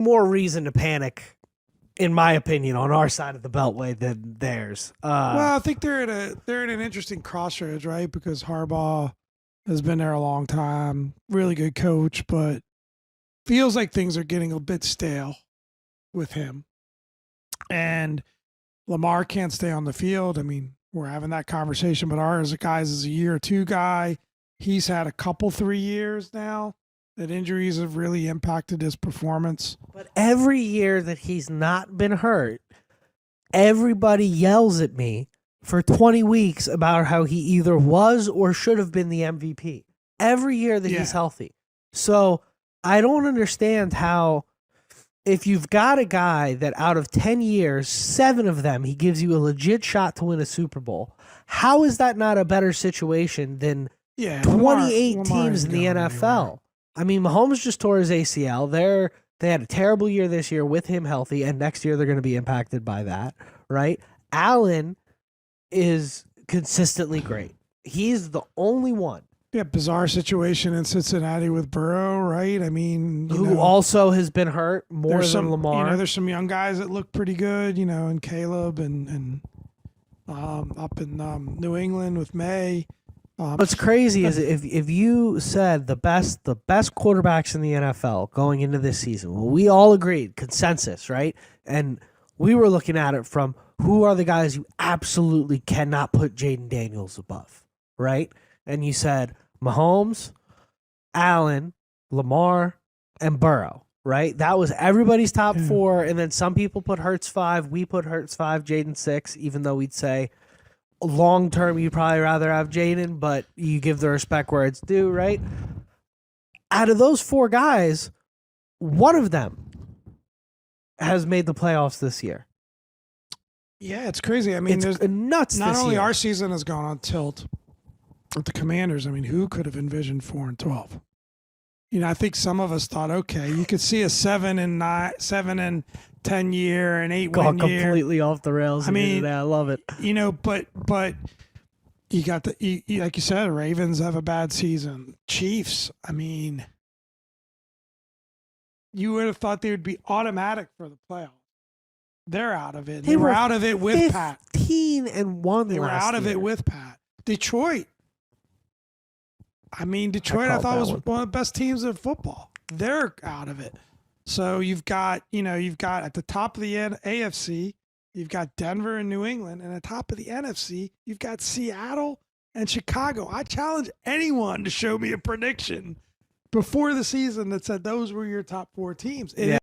more reason to panic, in my opinion, on our side of the Beltway than theirs. Well, I think they're in an interesting crossroads, right? Because Harbaugh has been there a long time, really good coach, but feels like things are getting a bit stale with him. And Lamar can't stay on the field. I mean, we're having that conversation, but ours guys is a year or two guy. He's had a couple 3 years now that injuries have really impacted his performance. But every year that he's not been hurt, everybody yells at me for 20 weeks about how he either was or should have been the MVP. Every year that he's healthy. So I don't understand how, if you've got a guy that out of 10 years, 7 of them, he gives you a legit shot to win a Super Bowl, how is that not a better situation than 28 Lamar teams in the NFL? I mean, Mahomes just tore his ACL. They had a terrible year this year with him healthy, and next year they're going to be impacted by that, right? Allen is consistently great. He's the only one. Yeah, bizarre situation in Cincinnati with Burrow, right? I mean, who also has been hurt more than Lamar. There's some young guys that look pretty good, and Caleb and up in New England with May. What's crazy is if you said the best quarterbacks in the NFL going into this season, well, we all agreed, consensus, right? And we were looking at it from who are the guys you absolutely cannot put Jaden Daniels above, right? And you said Mahomes, Allen, Lamar, and Burrow, right? That was everybody's top 4. And then some people put Hurts 5. We put Hurts 5, Jaden 6, even though we'd say long term you'd probably rather have Jaden, but you give the respect where it's due, right? Out of those 4 guys, one of them has made the playoffs this year. Yeah, it's crazy. I mean, it's nuts. Not this only year. our season has gone on tilt with the Commanders. I mean, who could have envisioned 4-12? I think some of us thought, okay, you could see a 7-10 year, an 8-win year, completely off the rails. I mean, I love it. But you got like you said, Ravens have a bad season. Chiefs. I mean, you would have thought they would be automatic for the playoffs. They're out of it. They were out of it with Pat. 15-1. They were out of it with Pat. Detroit. I mean, Detroit, I thought was one of the best teams in football. They're out of it. So you've got at the top of the AFC, you've got Denver and New England, and at the top of the NFC, you've got Seattle and Chicago. I challenge anyone to show me a prediction before the season that said those were your top 4 teams.